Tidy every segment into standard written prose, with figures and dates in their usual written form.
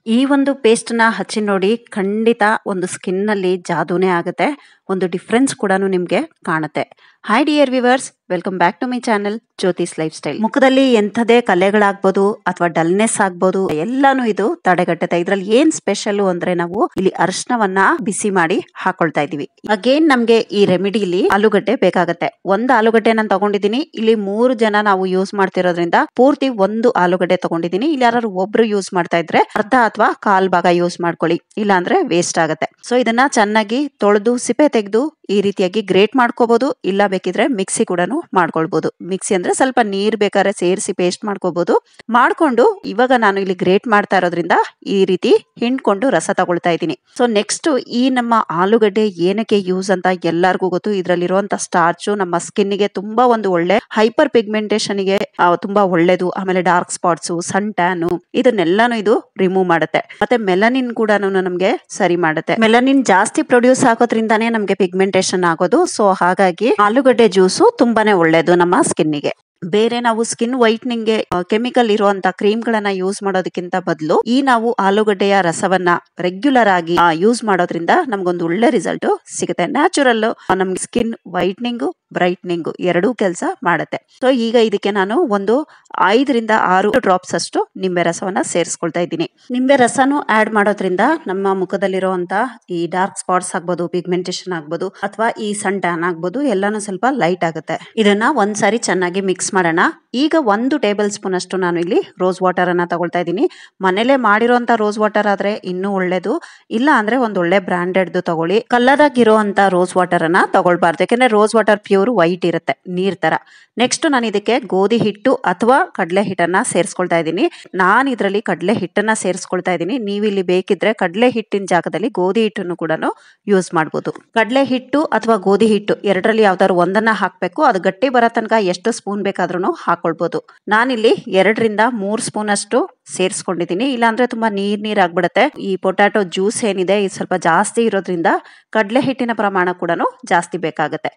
ಈ ಒಂದು ಪೇಸ್ಟ್‌ನ ಹಚ್ಚಿ ನೋಡಿ ಖಂಡಿತ ಒಂದು ಸ್ಕಿನ್ನಲ್ಲಿ ಜಾದೂನೇ ಆಗುತ್ತೆ. ಒಂದು ಡಿಫರೆನ್ಸ್ ಕೂಡಾನು ನಿಮ್ಗೆ ಕಾಣುತ್ತೆ. Hi dear viewers, welcome back to my channel Jyothi's lifestyle. ಮುಖದಲ್ಲಿ ಎಂಥದೇ ಕಲೆಗಳಾಗ್ಬೋದು ಅಥವಾ ಡಲ್ನೆಸ್ ಆಗ್ಬೋದು ಎಲ್ಲಾನು ಇದು ತಡೆಗಟ್ಟುತ್ತೆ. ಇದ್ರಲ್ಲಿ ಏನ್ ಸ್ಪೆಷಲ್ ಅಂದ್ರೆ ನಾವು ಇಲ್ಲಿ ಅರಿಶಿನವನ್ನ ಬಿಸಿ ಮಾಡಿ ಹಾಕೊಳ್ತಾ ಇದೀವಿ. ಅಗೇನ್ ನಮ್ಗೆ ಈ ರೆಮಿಡಿಲಿ ಆಲೂಗಡ್ಡೆ ಬೇಕಾಗತ್ತೆ. ಒಂದು ಆಲೂಗಡ್ಡೆ ನಾನು ತಗೊಂಡಿದ್ದೀನಿ. ಇಲ್ಲಿ 3 ಜನ ನಾವು ಯೂಸ್ ಮಾಡ್ತಿರೋದ್ರಿಂದ ಪೂರ್ತಿ ಒಂದು ಆಲೂಗಡ್ಡೆ ತಗೊಂಡಿದ್ದೀನಿ. ಇಲ್ಲಿ ಯಾರು ಒಬ್ರು ಯೂಸ್ ಮಾಡ್ತಾ ಇದ್ರೆ ಅರ್ಧ ಅಥವಾ ಕಾಲ್ ಭಾಗ ಯೂಸ್ ಮಾಡ್ಕೊಳ್ಳಿ, ಇಲ್ಲ ಅಂದ್ರೆ ವೇಸ್ಟ್ ಆಗುತ್ತೆ. ಸೊ ಇದನ್ನ ಚೆನ್ನಾಗಿ ತೊಳೆದು ಸಿಪೆ ತೆಗೆದು ಈ ರೀತಿಯಾಗಿ ಗ್ರೇಟ್ ಮಾಡ್ಕೋಬಹುದು, ಇಲ್ಲ ಬೇಕಿದ್ರೆ ಮಿಕ್ಸಿ ಕೂಡ ಮಾಡ್ಕೊಳ್ಬಹುದು. ಮಿಕ್ಸಿ ಅಂದ್ರೆ ಸ್ವಲ್ಪ ನೀರ್ ಬೇಕಾದ್ರೆ ಸೇರಿಸಿ ಪೇಸ್ಟ್ ಮಾಡ್ಕೋಬಹುದು. ಮಾಡ್ಕೊಂಡು ಇವಾಗ ನಾನು ಇಲ್ಲಿ ಗ್ರೇಟ್ ಮಾಡ್ತಾ ಇರೋದ್ರಿಂದ ಈ ರೀತಿ ಹಿಂಡ್ಕೊಂಡು ರಸ ತಗೊಳ್ತಾ ಇದ್ದೀನಿ. ಸೊ ನೆಕ್ಸ್ಟ್ ಈ ನಮ್ಮ ಆಲೂಗಡ್ಡೆ ಏನಕ್ಕೆ ಯೂಸ್ ಅಂತ ಎಲ್ಲರಿಗೂ ಗೊತ್ತು. ಇದ್ರಲ್ಲಿರುವಂತ ಸ್ಟಾರ್ಚ್ ನಮ್ಮ ಸ್ಕಿನ್ ಗೆ ತುಂಬಾ ಒಂದು ಒಳ್ಳೆ ಹೈಪರ್ ಪಿಗ್ಮೆಂಟೇಶನ್ ಗೆ ತುಂಬಾ ಒಳ್ಳೇದು. ಆಮೇಲೆ ಡಾರ್ಕ್ ಸ್ಪಾಟ್ಸ್, ಸನ್ ಟ್ಯಾನ್ ಇದನ್ನೆಲ್ಲಾನು ಇದು ರಿಮೂವ್ ಮಾಡುತ್ತೆ. ಮತ್ತೆ ಮೆಲನಿನ್ ಕೂಡ ನಮ್ಗೆ ಸರಿ ಮಾಡುತ್ತೆ. ಮೆಲನಿನ್ ಜಾಸ್ತಿ ಪ್ರೊಡ್ಯೂಸ್ ಆಗೋದ್ರಿಂದಾನೇ ನಮ್ಗೆ ಪಿಗ್ಮೆಂಟೇಶನ್ ಆಗೋದು. ಸೊ ಹಾಗಾಗಿ ಆಲೂಗಡ್ಡೆ ಜ್ಯೂಸು ತುಂಬಾನೇ ಒಳ್ಳೇದು ನಮ್ಮ ಸ್ಕಿನ್ನಿಗೆ. ಬೇರೆ ನಾವು ಸ್ಕಿನ್ ವೈಟ್ನಿಂಗ್ ಗೆ ಕೆಮಿಕಲ್ ಇರುವಂತ ಕ್ರೀಮ್ ಗಳನ್ನ ಯೂಸ್ ಮಾಡೋದಕ್ಕಿಂತ ಬದಲು ಈ ನಾವು ಆಲೂಗಡ್ಡೆಯ ರಸವನ್ನ ರೆಗ್ಯುಲರ್ ಆಗಿ ಯೂಸ್ ಮಾಡೋದ್ರಿಂದ ನಮ್ಗೊಂದು ಒಳ್ಳೆ ರಿಸಲ್ಟ್ ಸಿಗುತ್ತೆ. ನ್ಯಾಚುರಲ್ ನಮ್ಗೆ ಸ್ಕಿನ್ ವೈಟ್ನಿಂಗ್ ಬ್ರೈಟ್ನಿಂಗ್ ಎರಡೂ ಕೆಲಸ ಮಾಡುತ್ತೆ. ಸೊ ಈಗ ಇದಕ್ಕೆ ನಾನು ಒಂದು 5 ರಿಂದ 6 ಡ್ರಾಪ್ಸ್ ಅಷ್ಟು ನಿಂಬೆ ರಸವನ್ನ ಸೇರಿಸ್ಕೊಳ್ತಾ ಇದ್ದೀನಿ. ನಿಂಬೆ ರಸನು ಆಡ್ ಮಾಡೋದ್ರಿಂದ ನಮ್ಮ ಮುಖದಲ್ಲಿರುವಂತ ಈ ಡಾರ್ಕ್ ಸ್ಪಾಟ್ಸ್ ಆಗ್ಬೋದು, ಪಿಗ್ಮೆಂಟೇಶನ್ ಆಗ್ಬೋದು, ಅಥವಾ ಈ ಸನ್ ಟ್ಯಾನ್ ಆಗ್ಬೋದು, ಎಲ್ಲಾನು ಸ್ವಲ್ಪ ಲೈಟ್ ಆಗುತ್ತೆ. ಇದನ್ನ ಒಂದ್ಸಾರಿ ಚೆನ್ನಾಗಿ ಮಿಕ್ಸ್ ಮಾಡೋಣ. ಈಗ 1 ಟೇಬಲ್ ಸ್ಪೂನ್ ಅಷ್ಟು ನಾನು ಇಲ್ಲಿ ರೋಸ್ ವಾಟರ್ ಅನ್ನ ತಗೊಳ್ತಾ ಇದ್ದೀನಿ. ಮನೇಲೆ ಮಾಡಿರುವಂತ ರೋಸ್ ವಾಟರ್ ಆದ್ರೆ ಇನ್ನೂ ಒಳ್ಳೇದು, ಇಲ್ಲ ಅಂದ್ರೆ ಒಂದ್ ಒಳ್ಳೆ ಬ್ರಾಂಡೆಡ್ ತಗೊಳ್ಳಿ. ಕಲರ್ ಆಗಿರುವಂತ ರೋಸ್ ವಾಟರ್ ಅನ್ನ ತಗೊಳ್ಬಾರ್ದು, ಯಾಕಂದ್ರೆ ರೋಸ್ ವಾಟರ್ ಪ್ಯೂರ್ ವೈಟ್ ಇರುತ್ತೆ, ನೀರ್ ತರ. ನೆಕ್ಸ್ಟ್ ನಾನು ಇದಕ್ಕೆ ಗೋಧಿ ಹಿಟ್ಟು ಅಥವಾ ಕಡಲೆ ಹಿಟ್ಟನ್ನ ಸೇರಿಸ್ಕೊಳ್ತಾ ಇದ್ದೀನಿ. ನಾನು ಇದರಲ್ಲಿ ಕಡಲೆ ಹಿಟ್ಟನ್ನ ಸೇರಿಸ್ಕೊಳ್ತಾ ಇದ್ದೀನಿ. ನೀವು ಇಲ್ಲಿ ಬೇಕಿದ್ರೆ ಕಡಲೆ ಹಿಟ್ಟಿನ ಜಾಗದಲ್ಲಿ ಗೋಧಿ ಹಿಟ್ಟನ್ನು ಕೂಡ ಯೂಸ್ ಮಾಡಬಹುದು. ಕಡಲೆ ಹಿಟ್ಟು ಅಥವಾ ಗೋಧಿ ಹಿಟ್ಟು ಎರಡರಲ್ಲಿ ಯಾವ್ದಾದ್ರು ಒಂದನ್ನ ಹಾಕ್ಬೇಕು. ಅದು ಗಟ್ಟಿ ಬರೋ ತನಕ ಎಷ್ಟು ಸ್ಪೂನ್ ಬೇಕಾದ್ರೂ ಹಾಕೊಳ್ಬಹುದು. ನಾನಿಲ್ಲಿ 2 ರಿಂದ 3 ಸ್ಪೂನ್ ಅಷ್ಟು ಸೇರಿಸ್ಕೊಂಡಿದ್ದೀನಿ. ಇಲ್ಲಾಂದ್ರೆ ತುಂಬಾ ನೀರ್ ಆಗ್ಬಿಡುತ್ತೆ. ಈ ಪೊಟ್ಯಾಟೊ ಜ್ಯೂಸ್ ಏನಿದೆ ಇದು ಸ್ವಲ್ಪ ಜಾಸ್ತಿ ಇರೋದ್ರಿಂದ ಕಡಲೆ ಹಿಟ್ಟಿನ ಪ್ರಮಾಣ ಕೂಡ ಜಾಸ್ತಿ ಬೇಕಾಗುತ್ತೆ.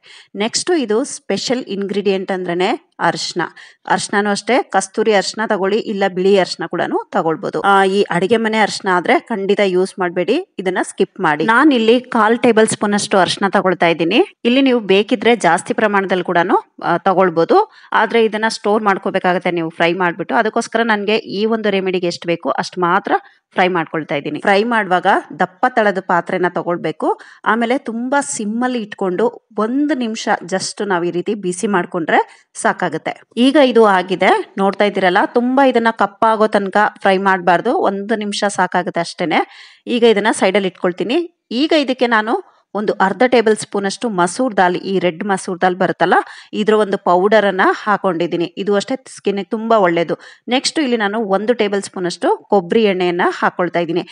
ನೆಕ್ಸ್ಟ್ ಇದು ಸ್ಪೆಷಲ್ ಇಂಗ್ರೀಡಿಯೆಂಟ್ ಅಂದ್ರೇನೆ ಅರಿಶಿನ. ಅರಿಶಿನೂ ಅಷ್ಟೇ, ಕಸ್ತೂರಿ ಅರಿಶಿನ ತಗೊಳ್ಳಿ, ಇಲ್ಲ ಬಿಳಿ ಅರಿಶಿನ ಕೂಡ ತಗೊಳ್ಬಹುದು. ಈ ಅಡಿಗೆ ಮನೆ ಅರಿಶಿನ ಆದ್ರೆ ಖಂಡಿತ ಯೂಸ್ ಮಾಡಬೇಡಿ, ಇದನ್ನ ಸ್ಕಿಪ್ ಮಾಡಿ. ನಾನು ಇಲ್ಲಿ 1/4 ಟೇಬಲ್ ಸ್ಪೂನ್ ಅಷ್ಟು ಅರಿಶಿನ ತಗೊಳ್ತಾ ಇದ್ದೀನಿ. ಇಲ್ಲಿ ನೀವು ಬೇಕಿದ್ರೆ ಜಾಸ್ತಿ ಪ್ರಮಾಣದಲ್ಲಿ ಕೂಡ ತಗೊಳ್ಬಹುದು, ಆದ್ರೆ ಇದನ್ನ ಸ್ಟೋರ್ ಮಾಡ್ಕೋಬೇಕಾಗತ್ತೆ ನೀವು ಫ್ರೈ ಮಾಡ್ಬಿಟ್ಟು. ಅದಕ್ಕೋಸ್ಕರ ನನಗೆ ಈ ಒಂದು ರೆಮಿಡಿಗೆ ಎಷ್ಟು ಬೇಕು ಅಷ್ಟು ಮಾತ್ರ ಫ್ರೈ ಮಾಡ್ಕೊಳ್ತಾ ಇದ್ದೀನಿ. ಫ್ರೈ ಮಾಡುವಾಗ ದಪ್ಪ ತಳದ ಪಾತ್ರೆನ ತಗೊಳ್ಬೇಕು. ಆಮೇಲೆ ತುಂಬಾ ಸಿಮ್ಮಲ್ಲಿ ಇಟ್ಕೊಂಡು 1 ನಿಮಿಷ ಜಸ್ಟ್ ನಾವು ಈ ರೀತಿ ಬಿಸಿ ಮಾಡ್ಕೊಂಡ್ರೆ ಸಾಕಾಗುತ್ತೆ. ಈಗ ಇದು ಆಗಿದೆ, ನೋಡ್ತಾ ಇದ್ದೀರಲ್ಲ. ತುಂಬಾ ಇದನ್ನ ಕಪ್ಪಾಗೋ ತನಕ ಫ್ರೈ ಮಾಡಬಾರ್ದು, 1 ನಿಮಿಷ ಸಾಕಾಗುತ್ತೆ ಅಷ್ಟೇನೆ. ಈಗ ಇದನ್ನ ಸೈಡಲ್ಲಿ ಇಟ್ಕೊಳ್ತೀನಿ. ಈಗ ಇದಕ್ಕೆ ನಾನು ಒಂದು ಅರ್ಧ ಟೇಬಲ್ ಸ್ಪೂನ್ ಅಷ್ಟು ಮಸೂರ್ ದಾಲ್, ಈ ರೆಡ್ ಮಸೂರ್ ದಾಲ್ ಬರುತ್ತಲ್ಲ, ಇದ್ರ ಒಂದು ಪೌಡರ್ ಅನ್ನ ಹಾಕೊಂಡಿದ್ದೀನಿ. ಇದು ಅಷ್ಟೇ ಸ್ಕಿನ್ ತುಂಬಾ ಒಳ್ಳೇದು. ನೆಕ್ಸ್ಟ್ ಇಲ್ಲಿ ನಾನು 1 ಟೇಬಲ್ ಸ್ಪೂನ್ ಅಷ್ಟು ಕೊಬ್ಬರಿ ಎಣ್ಣೆಯನ್ನ ಹಾಕೊಳ್ತಾ ಇದ್ದೀನಿ.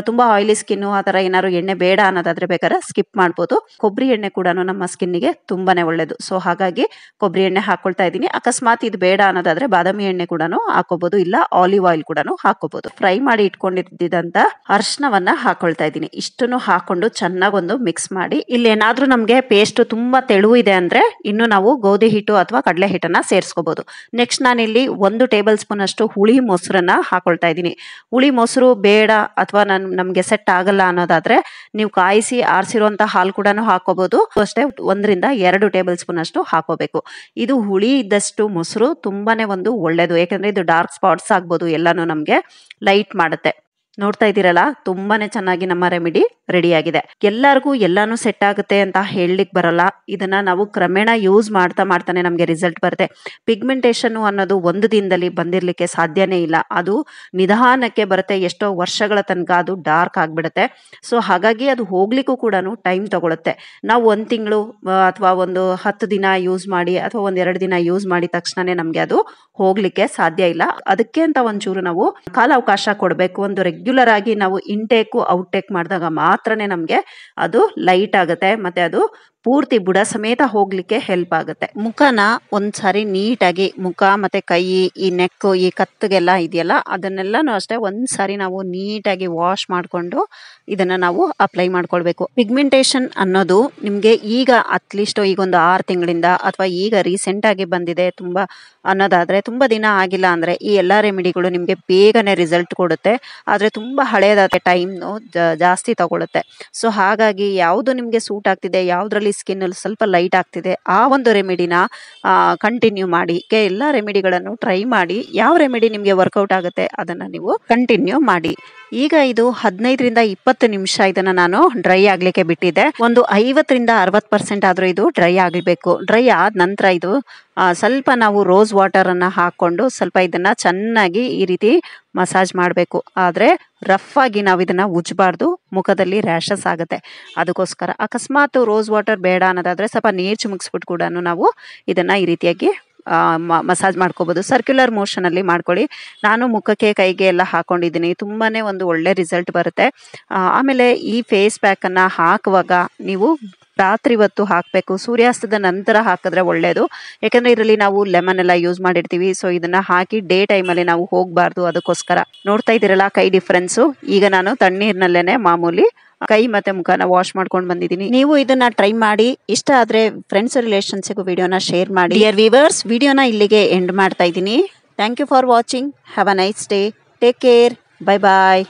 ತುಂಬಾ ಆಯಿಲಿ ಸ್ಕಿನ್ ಆ ತರ ಏನಾದ್ರು ಎಣ್ಣೆ ಬೇಡ ಅನ್ನೋದಾದ್ರೆ ಬೇಕಾದ್ರೆ ಸ್ಕಿಪ್ ಮಾಡ್ಬೋದು. ಕೊಬ್ಬರಿ ಎಣ್ಣೆ ಕೂಡ ನಮ್ಮ ಸ್ಕಿನ್ನಿಗೆ ತುಂಬಾನೇ ಒಳ್ಳೇದು. ಸೊ ಹಾಗಾಗಿ ಕೊಬ್ಬರಿ ಎಣ್ಣೆ ಹಾಕೊಳ್ತಾ ಇದ್ದೀನಿ. ಅಕಸ್ಮಾತ್ ಇದು ಬೇಡ ಅನ್ನೋದಾದ್ರೆ ಬಾದಾಮಿ ಎಣ್ಣೆ ಕೂಡ ಹಾಕೋಬಹುದು, ಇಲ್ಲ ಆಲಿವ್ ಆಯಿಲ್ ಕೂಡ ಹಾಕೋಬಹುದು. ಫ್ರೈ ಮಾಡಿ ಇಟ್ಕೊಂಡಿದ್ದಂತ ಅರಿಶಿನವನ್ನ ಹಾಕೊಳ್ತಾ ಇದ್ದೀನಿ. ಇಷ್ಟನ್ನು ಹಾಕೊಂಡು ಚೆನ್ನಾಗಿ ಒಂದು ಮಿಕ್ಸ್ ಮಾಡಿ. ಇಲ್ಲಿ ಏನಾದ್ರೂ ನಮ್ಗೆ ಪೇಸ್ಟ್ ತುಂಬಾ ತೆಳು ಇದೆ ಅಂದ್ರೆ ಇನ್ನು ನಾವು ಗೋಧಿ ಹಿಟ್ಟು ಅಥವಾ ಕಡಲೆ ಹಿಟ್ಟನ್ನ ಸೇರಿಸ್ಕೋಬಹುದು. ನೆಕ್ಸ್ಟ್ ನಾನಿಲ್ಲಿ 1 ಟೇಬಲ್ ಸ್ಪೂನ್ ಅಷ್ಟು ಹುಳಿ ಮೊಸರನ್ನ ಹಾಕೊಳ್ತಾ ಇದ್ದೀನಿ. ಹುಳಿ ಮೊಸರು ಬೇಡ ಅಥವಾ ನಮ್ಗೆ ಸೆಟ್ ಆಗಲ್ಲ ಅನ್ನೋದಾದ್ರೆ ನೀವು ಕಾಯಿಸಿ ಆರಿಸಿರುವಂತ ಹಾಲು ಕೂಡ ಹಾಕೋಬಹುದು. ಅಷ್ಟೇ 1 ರಿಂದ 2 ಟೇಬಲ್ ಸ್ಪೂನ್ ಅಷ್ಟು ಹಾಕೋಬೇಕು. ಇದು ಹುಳಿ ಇದ್ದಷ್ಟು ಮೊಸರು ತುಂಬಾನೇ ಒಂದು ಒಳ್ಳೇದು, ಯಾಕಂದ್ರೆ ಇದು ಡಾರ್ಕ್ ಸ್ಪಾಟ್ಸ್ ಆಗ್ಬೋದು ಎಲ್ಲಾನು ನಮ್ಗೆ ಲೈಟ್ ಮಾಡುತ್ತೆ. ನೋಡ್ತಾ ಇದ್ದೀರಲ್ಲ, ತುಂಬಾನೇ ಚೆನ್ನಾಗಿ ನಮ್ಮ ರೆಮಿಡಿ ರೆಡಿ ಆಗಿದೆ. ಎಲ್ಲರಿಗೂ ಎಲ್ಲಾನು ಸೆಟ್ ಆಗುತ್ತೆ ಅಂತ ಹೇಳಲಿಕ್ಕೆ ಬರಲ್ಲ. ಇದನ್ನ ನಾವು ಕ್ರಮೇಣ ಯೂಸ್ ಮಾಡ್ತಾನೆ ನಮ್ಗೆ ರಿಸಲ್ಟ್ ಬರುತ್ತೆ. ಪಿಗ್ಮೆಂಟೇಶನ್ ಅನ್ನೋದು ಒಂದು ದಿನದಲ್ಲಿ ಬಂದಿರ್ಲಿಕ್ಕೆ ಸಾಧ್ಯನೇ ಇಲ್ಲ, ಅದು ನಿಧಾನಕ್ಕೆ ಬರುತ್ತೆ. ಎಷ್ಟೋ ವರ್ಷಗಳ ತನಕ ಅದು ಡಾರ್ಕ್ ಆಗ್ಬಿಡುತ್ತೆ. ಸೊ ಹಾಗಾಗಿ ಅದು ಹೋಗ್ಲಿಕ್ಕೂ ಕೂಡ ಟೈಮ್ ತಗೊಳುತ್ತೆ. ನಾವು 1 ತಿಂಗಳು ಅಥವಾ ಒಂದು 10 ದಿನ ಯೂಸ್ ಮಾಡಿ ಅಥವಾ 1-2 ದಿನ ಯೂಸ್ ಮಾಡಿದ ತಕ್ಷಣನೇ ನಮ್ಗೆ ಅದು ಹೋಗ್ಲಿಕ್ಕೆ ಸಾಧ್ಯ ಇಲ್ಲ. ಅದಕ್ಕೆ ಅಂತ ಒಂಚೂರು ನಾವು ಕಾಲಾವಕಾಶ ಕೊಡಬೇಕು. ಒಂದು ರೆಗ್ಯುಲರ್ ಆಗಿ ನಾವು ಇಂಟೇಕು ಔಟ್ಟೇಕ್ ಮಾಡಿದಾಗ ಮಾತ್ರನೇ ನಮ್ಗೆ ಅದು ಲೈಟ್ ಆಗುತ್ತೆ, ಮತ್ತೆ ಅದು ಪೂರ್ತಿ ಬುಡ ಸಮೇತ ಹೋಗ್ಲಿಕ್ಕೆ ಹೆಲ್ಪ್ ಆಗುತ್ತೆ. ಮುಖನ ಒಂದ್ಸಾರಿ ನೀಟಾಗಿ ಮುಖ ಮತ್ತೆ ಕೈ, ಈ ನೆಕ್, ಈ ಕತ್ತಿಗೆಲ್ಲ ಇದೆಯಲ್ಲ ಅದನ್ನೆಲ್ಲಾನು ಅಷ್ಟೇ ಒಂದ್ಸಾರಿ ನಾವು ನೀಟಾಗಿ ವಾಶ್ ಮಾಡ್ಕೊಂಡು ಇದನ್ನ ನಾವು ಅಪ್ಲೈ ಮಾಡ್ಕೊಳ್ಬೇಕು. ಪಿಗ್ಮೆಂಟೇಶನ್ ಅನ್ನೋದು ನಿಮ್ಗೆ ಈಗ ಅಟ್ಲೀಸ್ಟ್ ಈಗ ಒಂದು 6 ತಿಂಗಳಿಂದ ಅಥವಾ ಈಗ ರೀಸೆಂಟ್ ಆಗಿ ಬಂದಿದೆ ತುಂಬಾ ಅನ್ನೋದಾದ್ರೆ, ತುಂಬಾ ದಿನ ಆಗಿಲ್ಲ ಅಂದ್ರೆ ಈ ಎಲ್ಲಾ ರೆಮಿಡಿಗಳು ನಿಮ್ಗೆ ಬೇಗನೆ ರಿಸಲ್ಟ್ ಕೊಡುತ್ತೆ. ಆದ್ರೆ ತುಂಬಾ ಹಳೇದಾದ ಟೈಮ್ ಜಾಸ್ತಿ ತಗೊಳುತ್ತೆ. ಸೊ ಹಾಗಾಗಿ ಯಾವ್ದು ನಿಮ್ಗೆ ಸೂಟ್ ಆಗ್ತಿದೆ, ಯಾವ್ದ್ರಲ್ಲಿ ಸ್ಕಿನ್ ಅಲ್ಲಿ ಸ್ವಲ್ಪ ಲೈಟ್ ಆಗ್ತಿದೆ, ಆ ಒಂದು ರೆಮಿಡಿನ ಕಂಟಿನ್ಯೂ ಮಾಡಿ. ಎಲ್ಲಾ ರೆಮಿಡಿಗಳನ್ನು ಟ್ರೈ ಮಾಡಿ, ಯಾವ ರೆಮಿಡಿ ನಿಮ್ಗೆ ವರ್ಕೌಟ್ ಆಗುತ್ತೆ ಅದನ್ನ ನೀವು ಕಂಟಿನ್ಯೂ ಮಾಡಿ. ಈಗ ಇದು 15ರಿಂದ 20 ನಿಮಿಷ ಇದನ್ನ ನಾನು ಡ್ರೈ ಆಗ್ಲಿಕ್ಕೆ ಬಿಟ್ಟಿದ್ದೆ. ಒಂದು 50ರಿಂದ 60% ಆದ್ರೂ ಇದು ಡ್ರೈ ಆಗಬೇಕು. ಡ್ರೈ ಆದ ನಂತರ ಇದು ಸ್ವಲ್ಪ ನಾವು ರೋಸ್ ವಾಟರ್ ಅನ್ನ ಹಾಕೊಂಡು ಸ್ವಲ್ಪ ಇದನ್ನ ಚೆನ್ನಾಗಿ ಈ ರೀತಿ ಮಸಾಜ್ ಮಾಡಬೇಕು. ಆದ್ರೆ ರಫ್ ಆಗಿ ನಾವು ಇದನ್ನ ಉಜ್ಜಬಾರ್ದು, ಮುಖದಲ್ಲಿ ರ್ಯಾಷಸ್ ಆಗುತ್ತೆ. ಅದಕ್ಕೋಸ್ಕರ ಅಕಸ್ಮಾತ್ ರೋಸ್ ವಾಟರ್ ಬೇಡ ಅನ್ನೋದಾದ್ರೆ ಸ್ವಲ್ಪ ನೀರು ಚಿಮುಕ್ಸ್ಬಿಟ್ಟು ಕೂಡ ನಾವು ಇದನ್ನ ಈ ರೀತಿಯಾಗಿ ಮಸಾಜ್ ಮಾಡ್ಕೋಬಹುದು. ಸರ್ಕ್ಯುಲರ್ ಮೋಷನ್ ಅಲ್ಲಿ ಮಾಡ್ಕೊಳ್ಳಿ. ನಾನು ಮುಖಕ್ಕೆ ಕೈಗೆ ಎಲ್ಲ ಹಾಕೊಂಡಿದ್ದೀನಿ, ತುಂಬಾನೇ ಒಂದು ಒಳ್ಳೆ ರಿಸಲ್ಟ್ ಬರುತ್ತೆ. ಆಮೇಲೆ ಈ ಫೇಸ್ ಪ್ಯಾಕ್ ಅನ್ನ ಹಾಕುವಾಗ ನೀವು ರಾತ್ರಿ ಹೊತ್ತು ಹಾಕಬೇಕು, ಸೂರ್ಯಾಸ್ತದ ನಂತರ ಹಾಕಿದ್ರೆ ಒಳ್ಳೇದು. ಯಾಕಂದ್ರೆ ಇದರಲ್ಲಿ ನಾವು ಲೆಮನ್ ಎಲ್ಲ ಯೂಸ್ ಮಾಡಿರ್ತೀವಿ. ಸೊ ಇದನ್ನ ಹಾಕಿ ಡೇ ಟೈಮಲ್ಲಿ ನಾವು ಹೋಗಬಾರ್ದು. ಅದಕ್ಕೋಸ್ಕರ ನೋಡ್ತಾ ಇದ್ದೀರಲ್ಲ ಕೈ ಡಿಫ್ರೆನ್ಸು. ಈಗ ನಾನು ತಣ್ಣೀರ್ನಲ್ಲೇನೆ ಮಾಮೂಲಿ ಕೈ ಮತ್ತೆ ಮುಖನ ವಾಶ್ ಮಾಡ್ಕೊಂಡು ಬಂದಿದ್ದೀನಿ. ನೀವು ಇದನ್ನ ಟ್ರೈ ಮಾಡಿ. ಇಷ್ಟ ಆದ್ರೆ ಫ್ರೆಂಡ್ಸ್ ರಿಲೇಷನ್ಸ್ಗೂ ವಿಡಿಯೋನ ಶೇರ್ ಮಾಡಿ. ಡಿಯರ್ ವ್ಯೂವರ್ಸ್, ವಿಡಿಯೋನ ಇಲ್ಲಿಗೆ ಎಂಡ್ ಮಾಡ್ತಾ ಇದ್ದೀನಿ. Thank you for watching. Have a nice day. Take care. Bye bye.